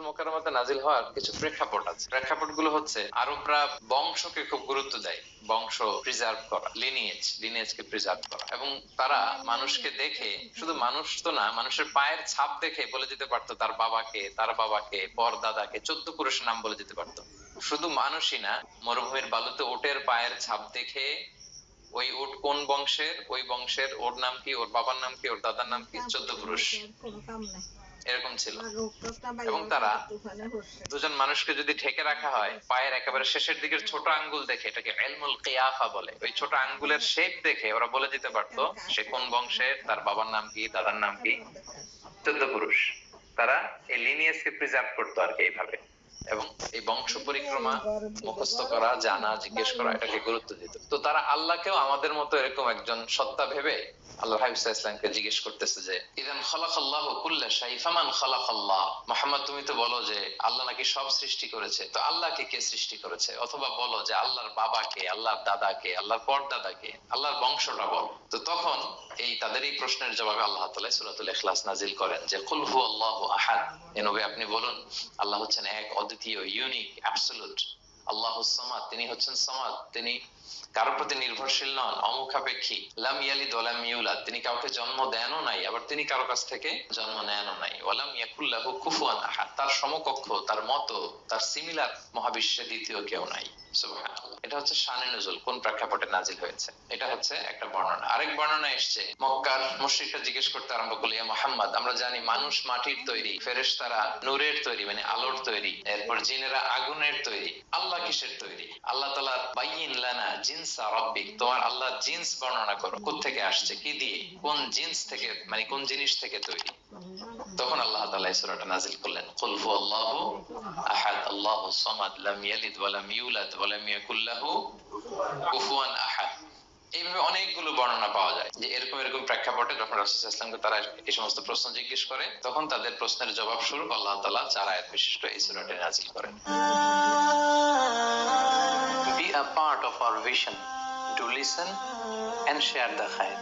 মুকাররমাতে নাজিল হওয়ার কিছু প্রেক্ষাপট আছে। প্রেক্ষাপটগুলো হচ্ছে আরবরা বংশকে খুব গুরুত্ব দেয়, বংশ প্রিজার্ভ করা, লিনিয়েজকে প্রিজার্ভ করা, এবং তারা মানুষকে দেখে, শুধু মানুষ তো না, মানুষের পায়ের ছাপ দেখে বলে দিতে পারতো তার বাবাকে, তার বাবাকে, পরদাদাকে, 14 পুরুষের নাম বলে দিতে পারতো। শুধু মানুষই না, মরুভূমির বালুতে উটের পায়ের ছাপ দেখে ওই উট কোন বংশের, ওই বংশের ওর নাম কি, ওর বাবার নাম কি, ওর দাদার নাম কি, 14 পুরুষ এরকম ছিল। এবং তারা দুজন মানুষকে যদি ঢেকে রাখা হয়, পায়ের একেবারে শেষের দিকের ছোট আঙ্গুল দেখে, এটাকে ইলমুল কিয়াফা বলে, ওই ছোট আঙ্গুলের শেপ দেখে ওরা বলে দিতে পারতো সে কোন বংশের, তার বাবার নাম কি, দাদার নাম কি, 14 পুরুষ। তারা এই লিনিয়েজকে প্রিজার্ভ করতো আর কি এইভাবে। এবং এই বংশ পরিক্রমা মুখস্থ করা, জানা, জিজ্ঞেস করা, এটাকে গুরুত্ব দিত। তো তারা আল্লাহকেও আমাদের মতো এরকম একজন সত্তা ভেবে আল্লাহ হাবিব সাল্লাল্লাহু আলাইহি ওয়াসাল্লামকে জিজ্ঞেস করতেছে যে ইদান খালাকাল্লাহু কুল্লা শাই ফামান খালাকাল্লাহ, মুহাম্মদ তুমি তো বলো যে আল্লাহ নাকি সব সৃষ্টি করেছে, তো আল্লাহকে কে সৃষ্টি করেছে? অথবা বলো যে আল্লাহর বাবাকে, আল্লাহর দাদাকে, আল্লাহর পরদাদাকে, আল্লাহর বংশটা বলো। তো তখন এই তাদের এই প্রশ্নের জবাবে আল্লাহ তাআলা সূরাতুল ইখলাস নাজিল করেন যে কুল হুয়াল্লাহু আহাদ, এ নবী আপনি বলুন আল্লাহ হচ্ছেন এক, অদ্বিতীয়, ইউনিক, অ্যাবসলিউট। আল্লাহুস সামাদ, তিনি হচ্ছেন সামাদ, তিনি কারো প্রতি নির্ভরশীল নন, অমুখাপেক্ষী। লাম ইয়ালিদ ওয়া লাম ইউলাদ, তিনি কাউকে জন্ম দেনও নাই, আবার তিনি কারো কাছ থেকে জন্ম নেনও নাই। ওয়া লাম ইয়াকুল লাহু কুফুয়ান আহাদ, তার সমকক্ষ, তার মতো, তার সিমিলার মহাবিশ্বে দ্বিতীয় কেউ নাই। সুবহানাল্লাহ। এটা হচ্ছে শানে নুজুল, কোন প্রেক্ষাপটে নাজিল হয়েছে, এটা হচ্ছে একটা বর্ণনা। আরেক বর্ণনা এসেছে মক্কার মুশরিকরা জিজ্ঞেস করতে আরম্ভ করলো, ইয়া মুহাম্মদ আমরা জানি মানুষ মাটির তৈরি, ফেরেশতারা নূরের তৈরি মানে আলোর তৈরি, এরপর জিনেরা আগুনের তৈরি, আল্লাহ কিসের তৈরি? আল্লাহ তাআলা বাইয়িন লানা জিনসা রাব্বিক, তোমার আল্লাহর জিন্স বর্ণনা করো, কোত্থেকে আসছে, কি দিয়ে, কোন জিন্স থেকে, মানে কোন জিনিস থেকে তৈরি? তখন আল্লাহ তাআলা এই সূরাটা নাজিল করলেন, কুল হুয়াল্লাহু আহাদ আল্লাহুস সামাদ লাম ইয়ালিদ ওয়া লাম ইউলাদ ওয়া লাম ইয়াকুল লাহু কুফুয়ান আহাদ। এইভাবে অনেকগুলো বর্ণনা পাওয়া যায় যে এরকম এরকম প্রেক্ষাপটে যখন রাসূল সাল্লাল্লাহু আলাইহি ওয়াসাল্লামকে তারা এই সমস্ত প্রশ্ন জিজ্ঞেস করে, তখন তাদের প্রশ্নের জবাব স্বরূপ আল্লাহ তাআলা 4 আয়াত বিশিষ্ট এই সূরাটি নাজিল করেন। Be a part of our vision to listen and share the khair.